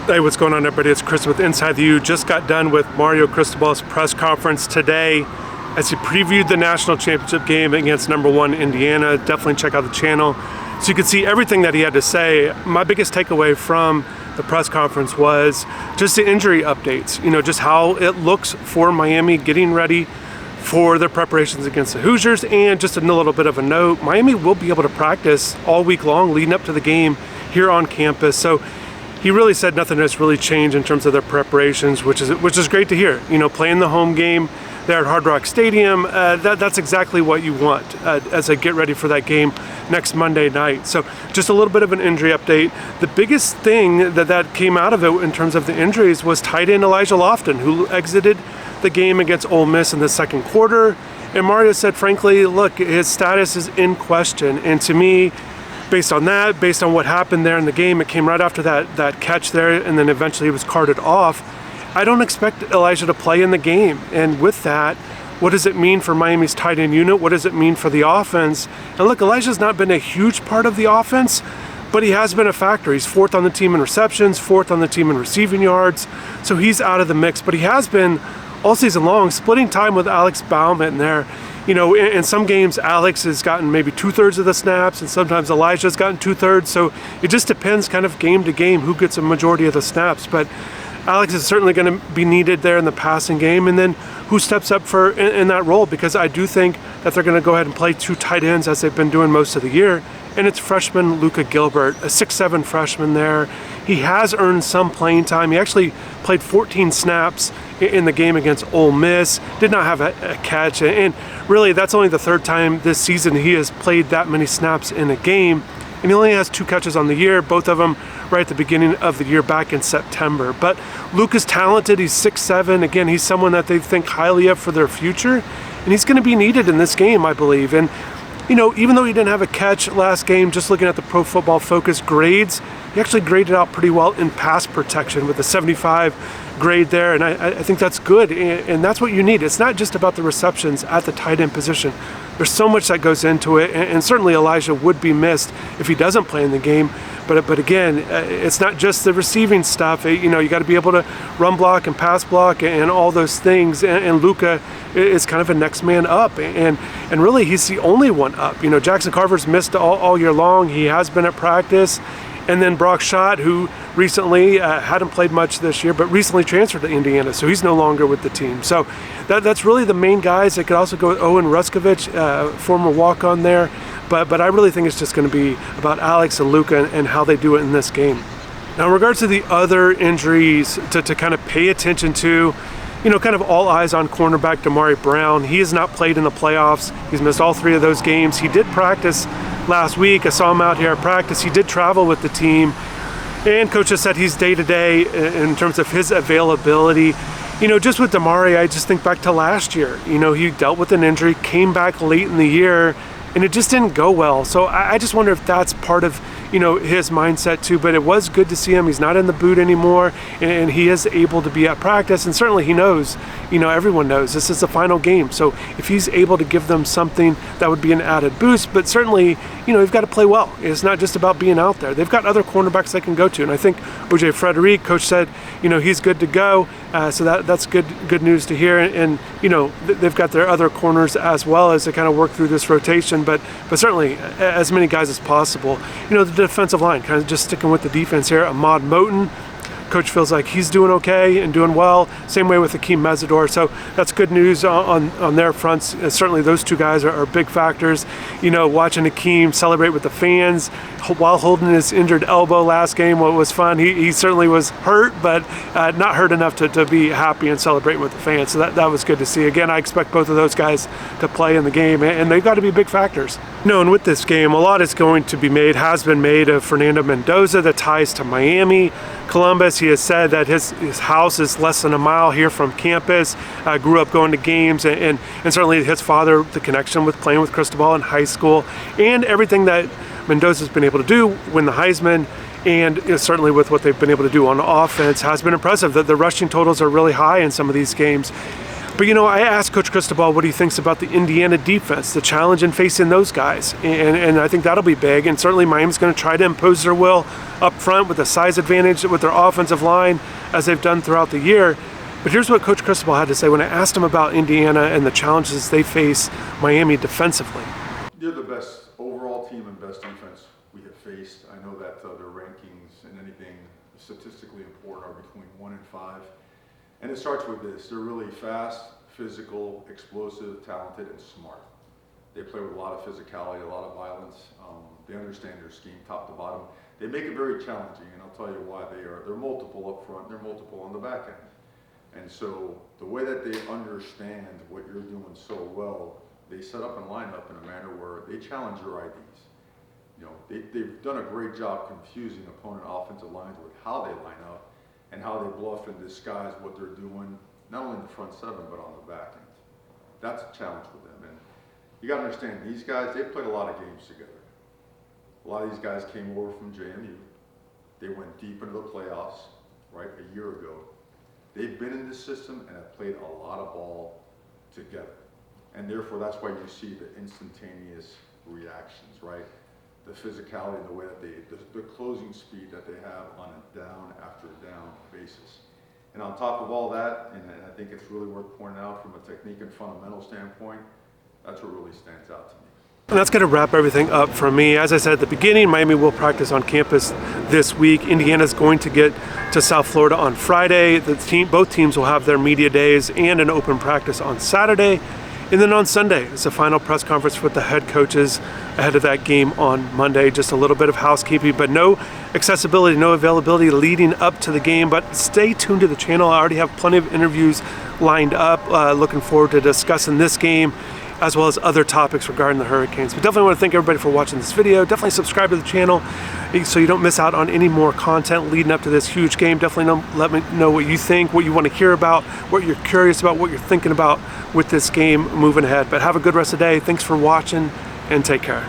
Hey, what's going on, everybody? It's Chris with InsideTheU. Just got done with Mario Cristobal's press conference today as he previewed the national championship game against #1 Indiana. Definitely check out the channel so you can see everything that he had to say. My biggest takeaway from the press conference was just the injury updates. You know, just how it looks for Miami getting ready for their preparations against the Hoosiers. And just a little bit of a note, Miami will be able to practice all week long leading up to the game here on campus. So he really said nothing has really changed in terms of their preparations, which is great to hear. You know, playing the home game there at Hard Rock Stadium, that's exactly what you want as they get ready for that game next Monday night. So just a little bit of an injury update. The biggest thing that came out of it in terms of the injuries was tight end Elijah Lofton, who exited the game against Ole Miss in the second quarter. And Mario said, frankly, look, his status is in question. And to me, based on that, based on what happened there in the game, it came right after that catch there, and then eventually he was carted off. I don't expect Elijah to play in the game. And with that, what does it mean for Miami's tight end unit? What does it mean for the offense? And look, Elijah's not been a huge part of the offense, but he has been a factor. He's fourth on the team in receptions, fourth on the team in receiving yards. So he's out of the mix, but he has been all season long splitting time with Alex Bauman there. You know, in some games, Alex has gotten maybe 2/3 of the snaps, and sometimes Elijah's gotten 2/3. So it just depends kind of game to game who gets a majority of the snaps. But Alex is certainly going to be needed there in the passing game. And then who steps up in that role? Because I do think that they're going to go ahead and play two tight ends as they've been doing most of the year. And it's freshman Luka Gilbert, a 6'7" freshman there. He has earned some playing time. He actually played 14 snaps in the game against Ole Miss, did not have a catch. And really, that's only the third time this season he has played that many snaps in a game. And he only has 2 catches on the year, both of them right at the beginning of the year back in September. But Luke is talented. He's 6'7". Again, he's someone that they think highly of for their future. And he's going to be needed in this game, I believe. And you know, even though he didn't have a catch last game, just looking at the Pro Football Focus grades, he actually graded out pretty well in pass protection with a 75 grade there, and I think that's good, and that's what you need. It's not just about the receptions at the tight end position. There's so much that goes into it, and certainly Elijah would be missed if he doesn't play in the game. But again, it's not just the receiving stuff. You know, you got to be able to run block and pass block and all those things. And Luka is kind of a next man up, and really he's the only one up. You know, Jackson Carver's missed all year long. He has been at practice. And then Brock Schott, who recently hadn't played much this year, but recently transferred to Indiana, so he's no longer with the team. So that's really the main guys. It could also go with Owen Ruskovich, former walk-on there. But I really think it's just going to be about Alex and Luka and how they do it in this game. Now, in regards to the other injuries to kind of pay attention to, you know, kind of all eyes on cornerback Damari Brown. He has not played in the playoffs. He's missed all 3 of those games. He did practice last week. I saw him out here at practice. He did travel with the team. And coach has said he's day-to-day in terms of his availability. You know, just with Damari, I just think back to last year. You know, he dealt with an injury, came back late in the year, and it just didn't go well. So I just wonder if that's part of, you know, his mindset too. But it was good to see him. He's not in the boot anymore, and he is able to be at practice. And certainly he knows, you know, everyone knows this is the final game. So if he's able to give them something, that would be an added boost. But certainly, you know, you've got to play well. It's not just about being out there. They've got other cornerbacks they can go to. And I think O.J. Frederick, coach said, you know, he's good to go. So that's good news to hear. And you know, they've got their other corners as well as they kind of work through this rotation. But certainly as many guys as possible. You know, the defensive line, kind of just sticking with the defense here. Ahmad Moten, coach feels like he's doing okay and doing well. Same way with Akeem Mesidor. So that's good news on their fronts. Certainly those 2 guys are big factors. You know, watching Akeem celebrate with the fans while holding his injured elbow last game was fun. He certainly was hurt, but not hurt enough to be happy and celebrate with the fans. So that was good to see. Again, I expect both of those guys to play in the game, and they've got to be big factors. No, and with this game, a lot is going to be made, has been made of Fernando Mendoza, the ties to Miami, Columbus. He has said that his house is less than a mile here from campus, grew up going to games, and certainly his father, the connection with playing with Cristobal in high school, and everything that Mendoza's been able to do, win the Heisman, and you know, certainly with what they've been able to do on offense has been impressive. The rushing totals are really high in some of these games. But you know, I asked Coach Cristobal what he thinks about the Indiana defense, the challenge in facing those guys. And I think that'll be big. And certainly Miami's going to try to impose their will up front with the size advantage with their offensive line, as they've done throughout the year. But here's what Coach Cristobal had to say when I asked him about Indiana and the challenges they face Miami defensively. They're the best overall team and best defense we have faced. I know that their rankings and anything statistically important are between 1 and 5. And it starts with this: they're really fast, physical, explosive, talented, and smart. They play with a lot of physicality, a lot of violence. They understand their scheme top to bottom. They make it very challenging, and I'll tell you why. They're multiple up front, they're multiple on the back end. And so the way that they understand what you're doing so well, they set up and line up in a manner where they challenge your IDs. You know, they've done a great job confusing opponent offensive lines with how they line up and how they bluff and disguise what they're doing, not only in the front seven, but on the back end. That's a challenge for them. And you got to understand, these guys, they played a lot of games together. A lot of these guys came over from JMU. They went deep into the playoffs, right, a year ago. They've been in this system and have played a lot of ball together. And therefore, that's why you see the instantaneous reactions, right? The physicality, the way that the closing speed that they have on a down after down basis. And on top of all that, and I think it's really worth pointing out from a technique and fundamental standpoint, that's what really stands out to me. And that's going to wrap everything up for me. As I said at the beginning, Miami will practice on campus this week. Indiana's going to get to South Florida on Friday. Both teams will have their media days and an open practice on Saturday. And then on Sunday, it's a final press conference with the head coaches ahead of that game on Monday. Just a little bit of housekeeping, but no accessibility, no availability leading up to the game. But stay tuned to the channel. I already have plenty of interviews lined up. Looking forward to discussing this game as well as other topics regarding the Hurricanes. But definitely want to thank everybody for watching this video. Definitely subscribe to the channel so you don't miss out on any more content leading up to this huge game. Definitely let me know what you think, what you want to hear about, what you're curious about, what you're thinking about with this game moving ahead. But have a good rest of the day. Thanks for watching and take care.